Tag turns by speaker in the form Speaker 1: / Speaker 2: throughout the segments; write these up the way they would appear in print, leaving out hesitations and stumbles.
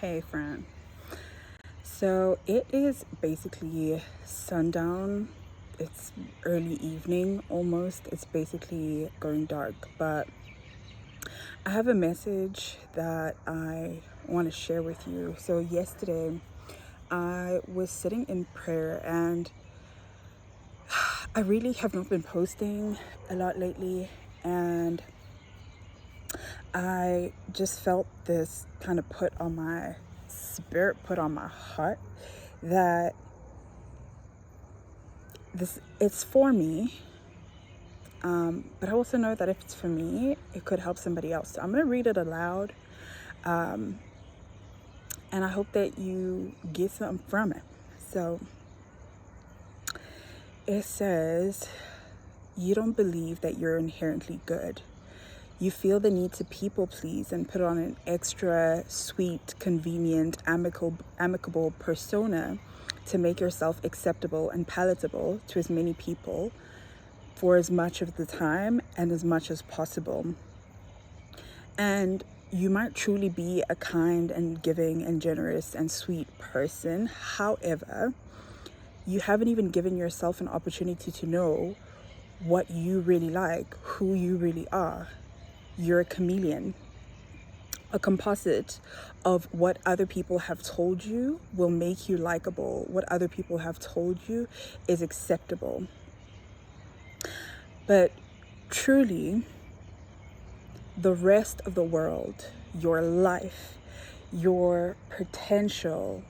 Speaker 1: Hey, friend. So it is basically sundown. It's early evening almost. It's basically going dark. But I have a message that I want to share with you. So, yesterday I was sitting in prayer and I really have not been posting a lot lately. And I just felt this kind of put on my spirit, put on my heart that it's for me, but I also know that if it's for me, it could help somebody else. So I'm gonna read it aloud, and I hope that you get something from it. So it says, "You don't believe that you're inherently good. You feel the need to people please and put on an extra sweet, convenient, amicable persona to make yourself acceptable and palatable to as many people for as much of the time and as much as possible. And you might truly be a kind and giving and generous and sweet person. However, you haven't even given yourself an opportunity to know what you really like, who you really are. You're a chameleon, a composite of what other people have told you will make you likable, what other people have told you is acceptable. But truly, the rest of the world, your life, your potential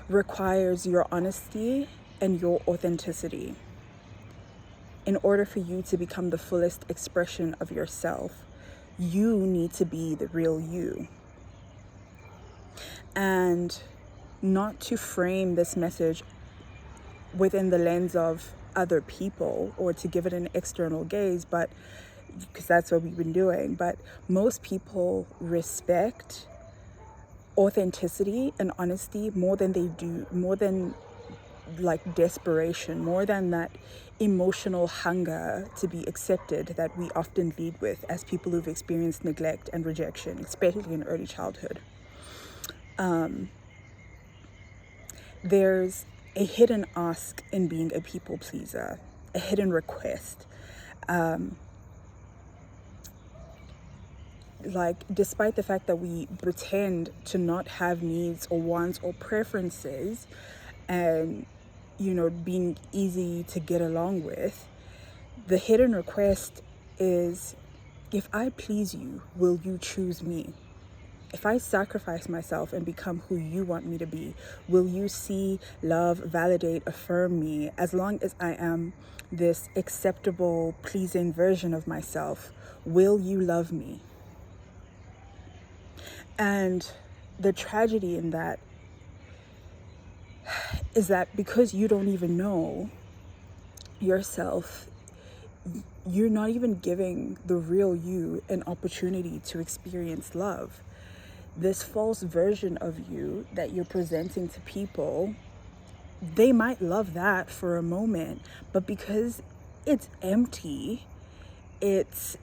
Speaker 1: requires your honesty and your authenticity in order for you to become the fullest expression of yourself. You need to be the real you. And not to frame this message within the lens of other people or to give it an external gaze, but because that's what we've been doing. But most people respect authenticity and honesty more than they do, more than like desperation, more than that emotional hunger to be accepted that we often lead with as people who've experienced neglect and rejection, especially in early childhood. There's a hidden ask in being a people pleaser, a hidden request. Like, despite the fact that we pretend to not have needs or wants or preferences and, being easy to get along with, the hidden request is, if I please you, will you choose me? If I sacrifice myself and become who you want me to be, will you see, love, validate, affirm me as long as I am this acceptable, pleasing version of myself? Will you love me? And the tragedy in that is that because you don't even know yourself, you're not even giving the real you an opportunity to experience love. This false version of you that you're presenting to people, they might love that for a moment, but because it's empty, it's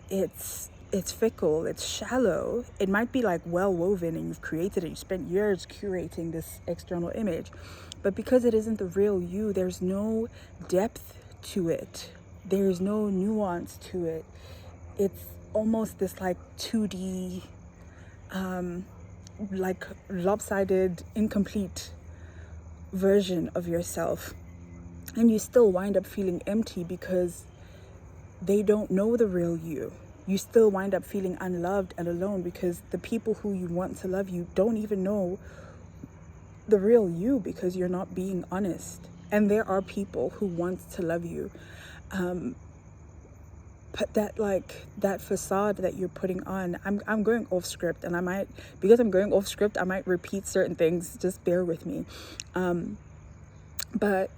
Speaker 1: fickle, it's shallow. It might be like well woven and you've created it, you spent years curating this external image, but because it isn't the real you, there's no depth to it, there's no nuance to it. It's almost this like 2D, like lopsided, incomplete version of yourself, and you still wind up feeling empty because they don't know the real you. You still wind up feeling unloved and alone because the people who you want to love you don't even know the real you because you're not being honest. And there are people who want to love you, but that facade that you're putting on, I'm going off script, and I might, because I'm going off script, I might repeat certain things. Just bear with me. But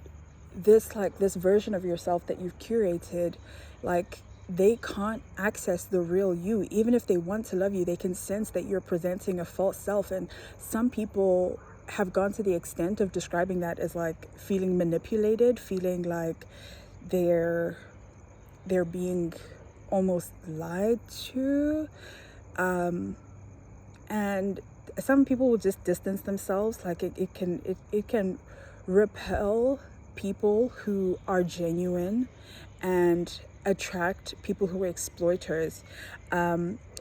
Speaker 1: this version of yourself that you've curated, like, they can't access the real you. Even if they want to love you, they can sense that you're presenting a false self. And some people have gone to the extent of describing that as like feeling manipulated, feeling like they're being almost lied to. And some people will just distance themselves. Like it can repel people who are genuine and attract people who are exploiters.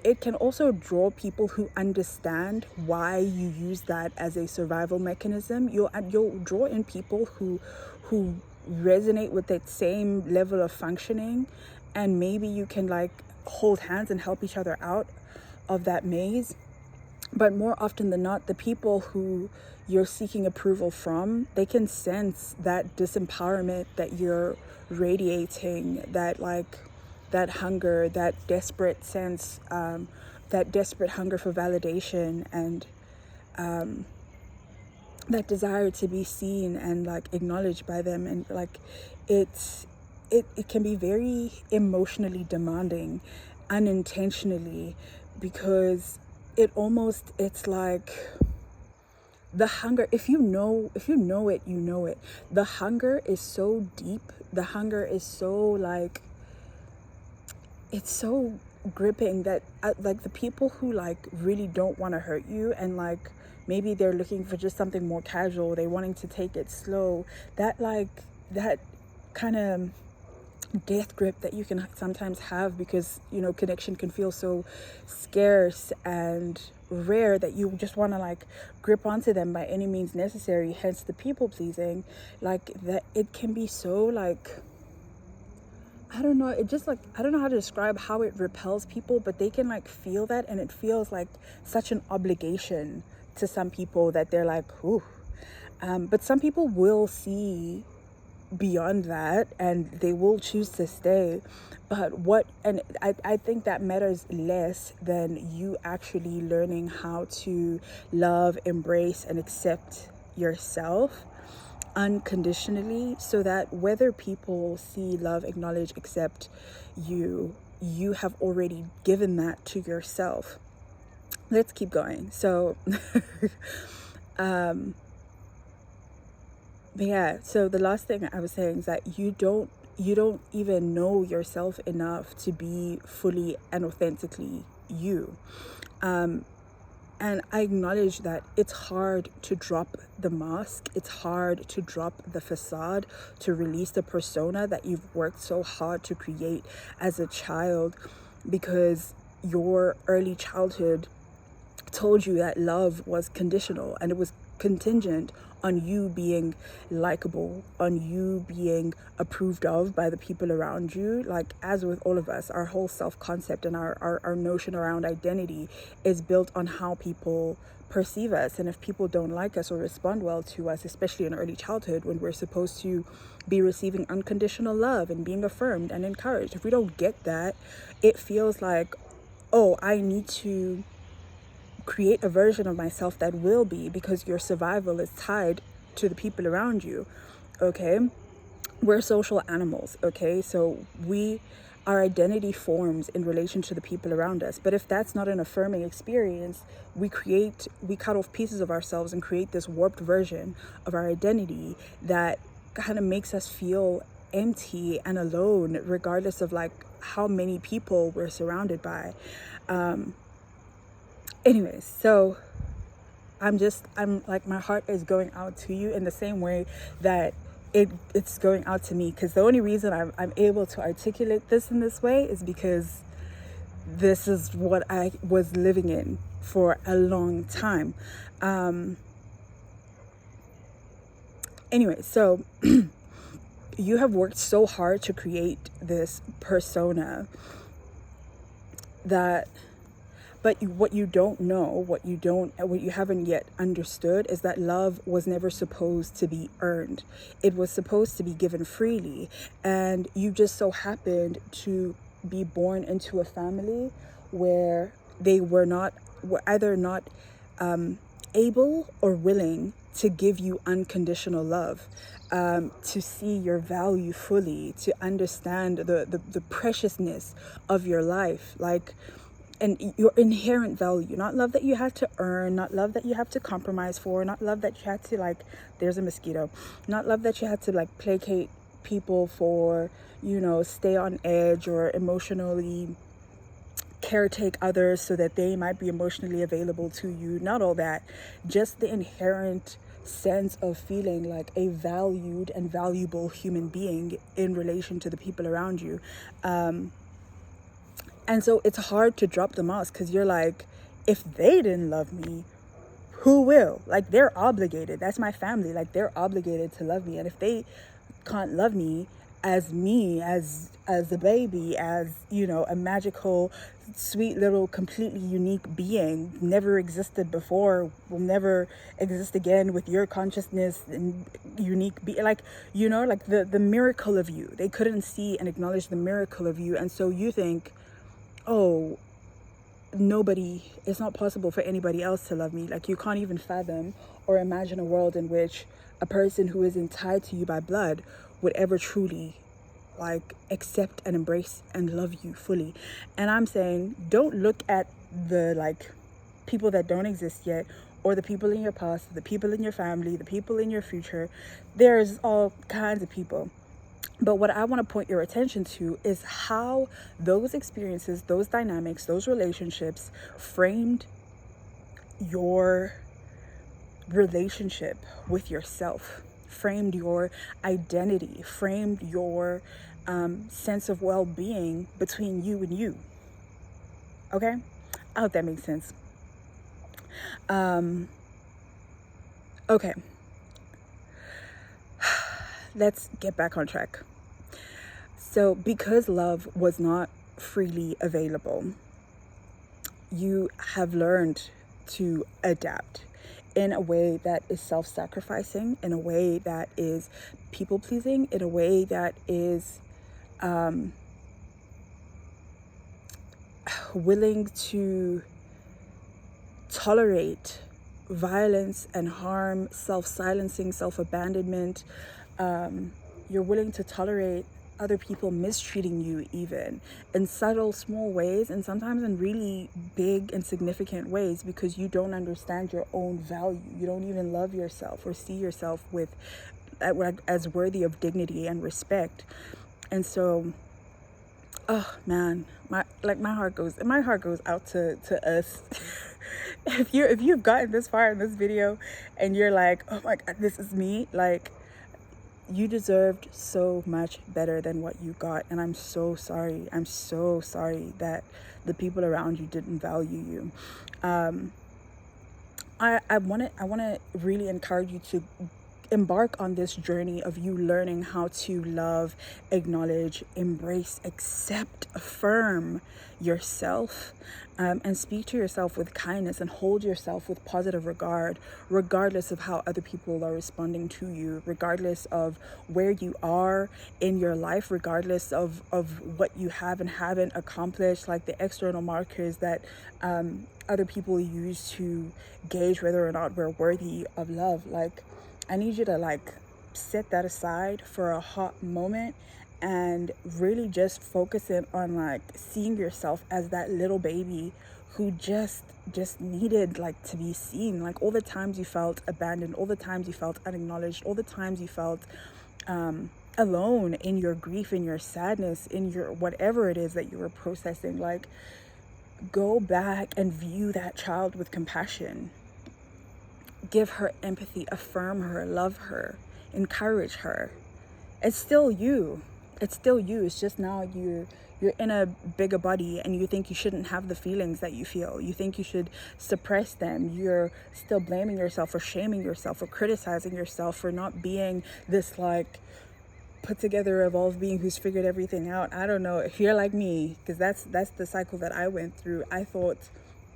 Speaker 1: It can also draw people who understand why you use that as a survival mechanism. You'll draw in people who resonate with that same level of functioning, and maybe you can like hold hands and help each other out of that maze. But more often than not, the people who you're seeking approval from, they can sense that disempowerment that you're radiating, that hunger, that desperate sense, that desperate hunger for validation, and that desire to be seen and like acknowledged by them. And like it can be very emotionally demanding unintentionally, because it's like the hunger, if you know it, you know it. The hunger is so deep, the hunger is so like, it's so gripping that like the people who like really don't want to hurt you, and like maybe they're looking for just something more casual, they wanting to take it slow, that kind of death grip that you can sometimes have, because connection can feel so scarce and rare that you just want to like grip onto them by any means necessary, hence the people pleasing. Like that, it can be so like, I don't know, it just like, I don't know how to describe how it repels people, but they can like feel that, and it feels like such an obligation to some people that they're like, ooh. But some people will see beyond that and they will choose to stay. But I think that matters less than you actually learning how to love, embrace, and accept yourself unconditionally, so that whether people see, love, acknowledge, accept you, you have already given that to yourself. Let's keep going. So yeah, so the last thing I was saying is that you don't even know yourself enough to be fully and authentically you. And I acknowledge that it's hard to drop the mask. It's hard to drop the facade, to release the persona that you've worked so hard to create as a child, because your early childhood told you that love was conditional, and it was contingent on you being likable, on you being approved of by the people around you. Like, as with all of us, our whole self-concept and our notion around identity is built on how people perceive us. And if people don't like us or respond well to us, especially in early childhood when we're supposed to be receiving unconditional love and being affirmed and encouraged, if we don't get that, it feels like, oh, I need to create a version of myself that will be, because your survival is tied to the people around you. Okay, we're social animals. Okay, so our identity forms in relation to the people around us. But if that's not an affirming experience, we cut off pieces of ourselves and create this warped version of our identity that kind of makes us feel empty and alone, regardless of like how many people we're surrounded by. Anyways, so I'm like, my heart is going out to you in the same way that it's going out to me, because the only reason I'm able to articulate this in this way is because this is what I was living in for a long time. Anyway, so you have worked so hard to create this persona but what you don't know, what you haven't yet understood, is that love was never supposed to be earned. It was supposed to be given freely. And you just so happened to be born into a family where they were either not able or willing to give you unconditional love, to see your value fully, to understand the preciousness of your life, like, and your inherent value, not love that you had to earn, not love that you have to compromise for, not love that you had to, like, there's a mosquito, not love that you had to like placate people for, stay on edge or emotionally caretake others so that they might be emotionally available to you. Not all that, just the inherent sense of feeling like a valued and valuable human being in relation to the people around you. And so it's hard to drop the mask, because you're like, if they didn't love me, who will? Like, they're obligated. That's my family. Like, they're obligated to love me. And if they can't love me, as a baby, as, you know, a magical, sweet little, completely unique being, never existed before, will never exist again with your consciousness and unique be like, you know, like the miracle of you. They couldn't see and acknowledge the miracle of you. And so you think, oh, it's not possible for anybody else to love me. Like, you can't even fathom or imagine a world in which a person who isn't tied to you by blood would ever truly like accept and embrace and love you fully. And I'm saying, don't look at the like people that don't exist yet, or the people in your past, the people in your family, the people in your future. There's all kinds of people. But what I want to point your attention to is how those experiences, those dynamics, those relationships framed your relationship with yourself, framed your identity, framed your sense of well-being between you and you. Okay? I hope that makes sense. Okay. Let's get back on track. So, because love was not freely available, you have learned to adapt in a way that is self-sacrificing, in a way that is people-pleasing, in a way that is willing to tolerate violence and harm, self-silencing, self-abandonment. You're willing to tolerate other people mistreating you, even in subtle, small ways, and sometimes in really big and significant ways, because you don't understand your own value. You don't even love yourself or see yourself as worthy of dignity and respect. And so, oh man, my heart goes out to us. If you've gotten this far in this video and you're like, oh my God, this is me, like, you deserved so much better than what you got. And I'm so sorry. I'm so sorry that the people around you didn't value you. I want to really encourage you to embark on this journey of you learning how to love, acknowledge, embrace, accept, affirm yourself, and speak to yourself with kindness and hold yourself with positive regard, regardless of how other people are responding to you, regardless of where you are in your life, regardless of what you have and haven't accomplished, like the external markers that other people use to gauge whether or not we're worthy of love. Like, I need you to like set that aside for a hot moment and really just focus in on like seeing yourself as that little baby who just needed like to be seen. Like, all the times you felt abandoned, all the times you felt unacknowledged, all the times you felt alone in your grief, in your sadness, in your whatever it is that you were processing. Like, go back and view that child with compassion. Give her empathy, affirm her, love her, encourage her. It's still you. It's still you. It's just now you're in a bigger body and you think you shouldn't have the feelings that you feel. You think you should suppress them. You're still blaming yourself or shaming yourself or criticizing yourself for not being this like put together, evolved being who's figured everything out. I don't know if you're like me, because that's the cycle that I went through. I thought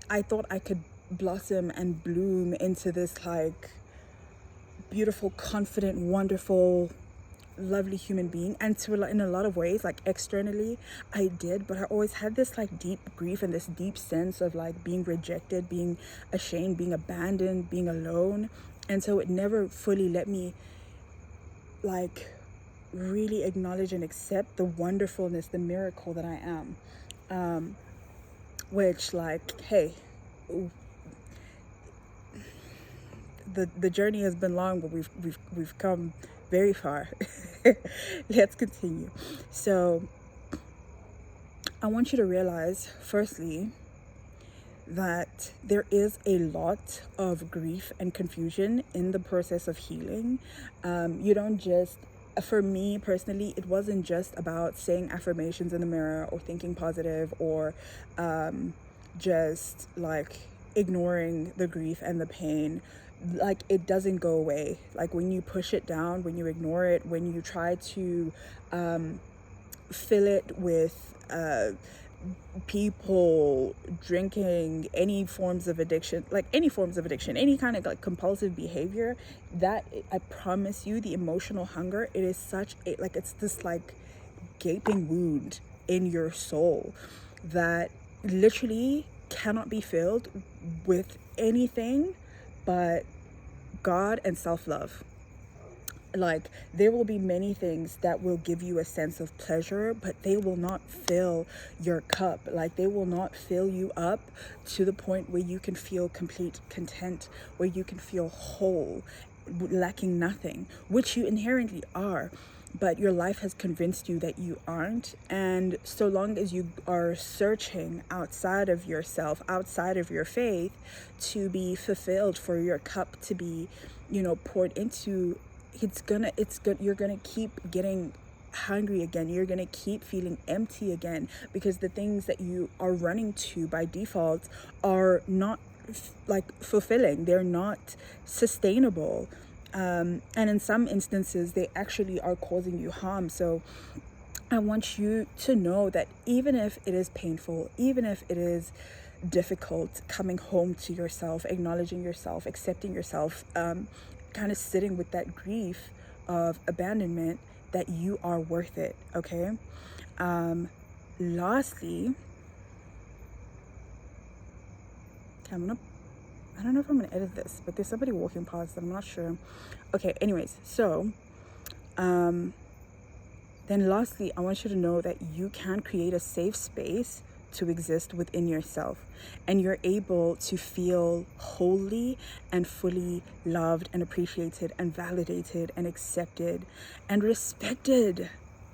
Speaker 1: I could blossom and bloom into this like beautiful, confident, wonderful, lovely human being, and in a lot of ways, like externally I did, but I always had this like deep grief and this deep sense of like being rejected, being ashamed, being abandoned, being alone. And so it never fully let me like really acknowledge and accept the wonderfulness, the miracle that I am, which like, hey, the journey has been long, but we've come very far. Let's continue. So I want you to realize, firstly, that there is a lot of grief and confusion in the process of healing. You don't just, for me personally, it wasn't just about saying affirmations in the mirror or thinking positive or just like ignoring the grief and the pain. Like, it doesn't go away. Like, when you push it down, when you ignore it, when you try to fill it with people drinking, any forms of addiction, any kind of like compulsive behavior, that, I promise you, the emotional hunger, it is such a, like, it's this like gaping wound in your soul that literally cannot be filled with anything but God and self-love. Like, there will be many things that will give you a sense of pleasure, but they will not fill your cup. Like, they will not fill you up to the point where you can feel complete content, where you can feel whole, lacking nothing, which you inherently are. But your life has convinced you that you aren't. And so long as you are searching outside of yourself, outside of your faith, to be fulfilled, for your cup to be, poured into, you're gonna keep getting hungry again. You're gonna keep feeling empty again, because the things that you are running to by default are not fulfilling. They're not sustainable. And in some instances, they actually are causing you harm. So I want you to know that even if it is painful, even if it is difficult coming home to yourself, acknowledging yourself, accepting yourself, kind of sitting with that grief of abandonment, that you are worth it. Okay. Lastly, I don't know if I'm gonna edit this, but there's somebody walking past, I'm not sure. Okay, anyways, so then lastly, I want you to know that you can create a safe space to exist within yourself, and you're able to feel wholly and fully loved and appreciated and validated and accepted and respected,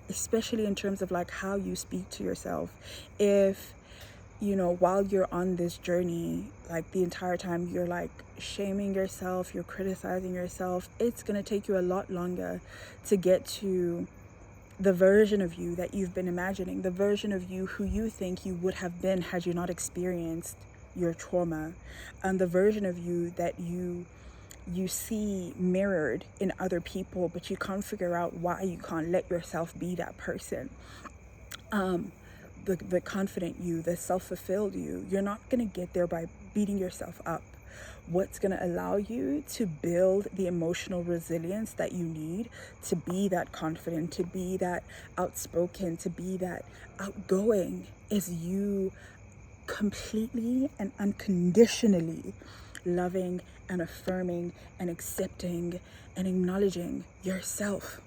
Speaker 1: especially in terms of like how you speak to yourself. If while you're on this journey, like the entire time you're like shaming yourself, you're criticizing yourself, it's gonna take you a lot longer to get to the version of you that you've been imagining, the version of you who you think you would have been had you not experienced your trauma, and the version of you that you see mirrored in other people, but you can't figure out why you can't let yourself be that person. The confident you, the self-fulfilled you, you're not going to get there by beating yourself up. What's going to allow you to build the emotional resilience that you need to be that confident, to be that outspoken, to be that outgoing, is you completely and unconditionally loving and affirming and accepting and acknowledging yourself.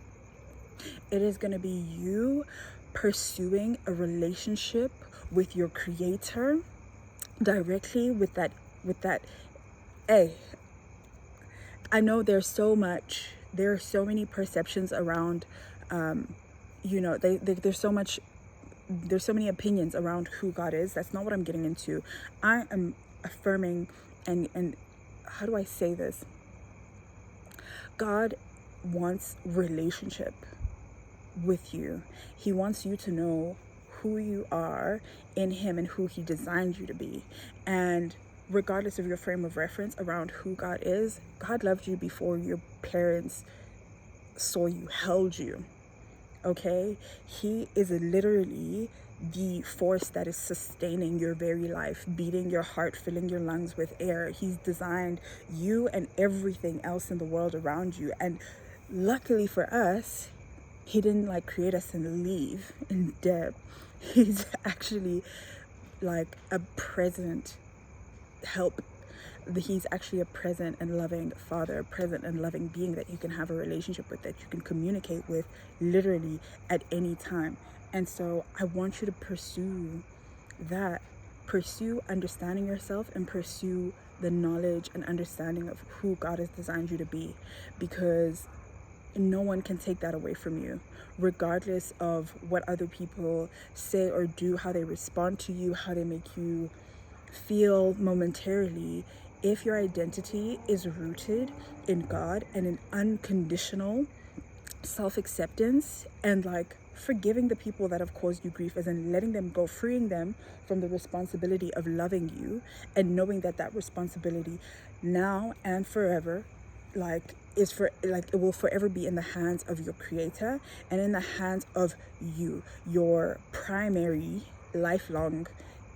Speaker 1: It is going to be you pursuing a relationship with your creator directly, with that hey, I know there are so many perceptions around there's so many opinions around who God is. That's not what I'm getting into. I am affirming and how do I say this? God wants relationship with you. He wants you to know who you are in him and who he designed you to be. And regardless of your frame of reference around who God is, God loved you before your parents saw you, held you. Okay? He is literally the force that is sustaining your very life, beating your heart, filling your lungs with air. He's designed you and everything else in the world around you. And luckily for us, he didn't create us and leave in debt. He's actually like a present help. He's actually a present and loving father, a present and loving being that you can have a relationship with, that you can communicate with literally at any time. And so I want you to pursue that. Pursue understanding yourself and pursue the knowledge and understanding of who God has designed you to be. Because no one can take that away from you, regardless of what other people say or do, how they respond to you, how they make you feel momentarily. If your identity is rooted in God and in unconditional self-acceptance and like forgiving the people that have caused you grief, as in letting them go, freeing them from the responsibility of loving you, and knowing that that responsibility now and forever like is for like it will forever be in the hands of your creator and in the hands of you, your primary lifelong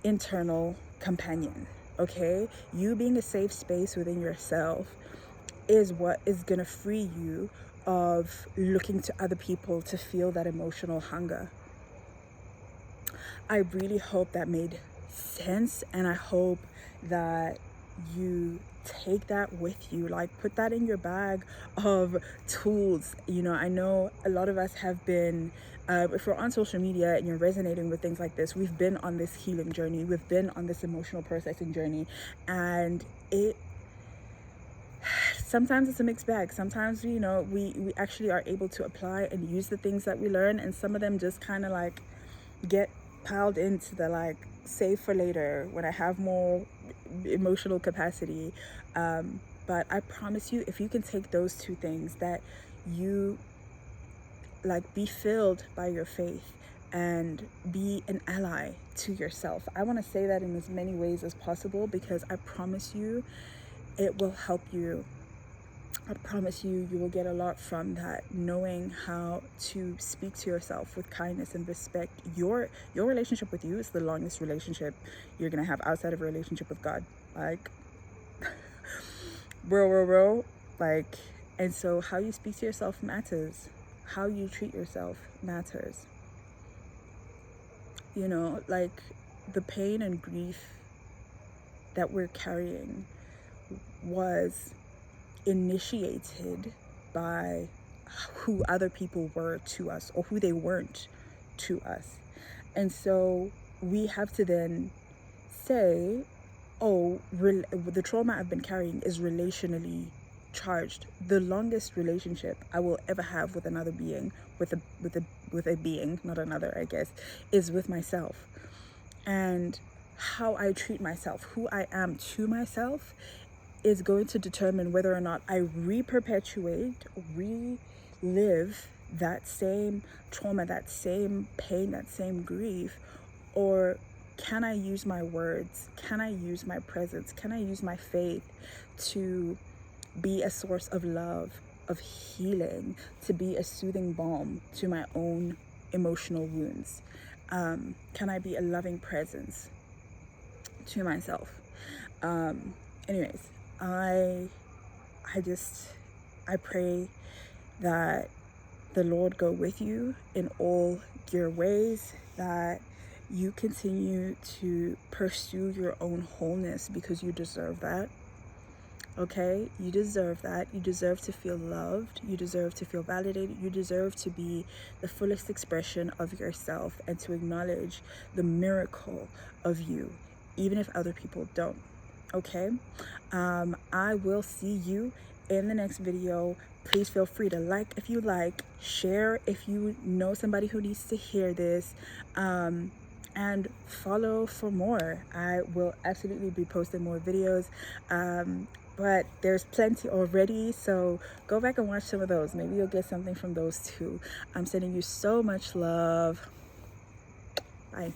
Speaker 1: internal companion. Okay, you being a safe space within yourself is what is going to free you of looking to other people to feel that emotional hunger. I really hope that made sense, and I hope that you take that with you, like put that in your bag of tools. You know, I know a lot of us have been if you're on social media and you're resonating with things like this, we've been on this healing journey, we've been on this emotional processing journey, and it sometimes it's a mixed bag. Sometimes, you know, we actually are able to apply and use the things that we learn, and some of them just kind of like get piled into the like save for later when I have more emotional capacity. But I promise you, if you can take those two things, that you like be filled by your faith and be an ally to yourself. I want to say that in as many ways as possible, because I promise you it will help you. I promise you, you will get a lot from that, knowing how to speak to yourself with kindness and respect. Your relationship with you is the longest relationship you're gonna have outside of a relationship with God. Like, bro. Like, and so how you speak to yourself matters. How you treat yourself matters. You know, like the pain and grief that we're carrying was initiated by who other people were to us or who they weren't to us. And so we have to then say, oh, the trauma I've been carrying is relationally charged. The longest relationship I will ever have with another being, with a being, not another, I guess, is with myself. And how I treat myself, who I am to myself, is going to determine whether or not I re-perpetuate, relive that same trauma, that same pain, that same grief, or can I use my words? Can I use my presence? Can I use my faith to be a source of love, of healing, to be a soothing balm to my own emotional wounds? Can I be a loving presence to myself? Anyways, I pray that the Lord go with you in all your ways, that you continue to pursue your own wholeness, because you deserve that. Okay, you deserve that. You deserve to feel loved. You deserve to feel validated. You deserve to be the fullest expression of yourself and to acknowledge the miracle of you, even if other people don't. Okay, I will see you in the next video. Please feel free to like if you like, share if you know somebody who needs to hear this, and follow for more. I will absolutely be posting more videos, but there's plenty already, so go back and watch some of those. Maybe you'll get something from those too. I'm sending you so much love. Bye.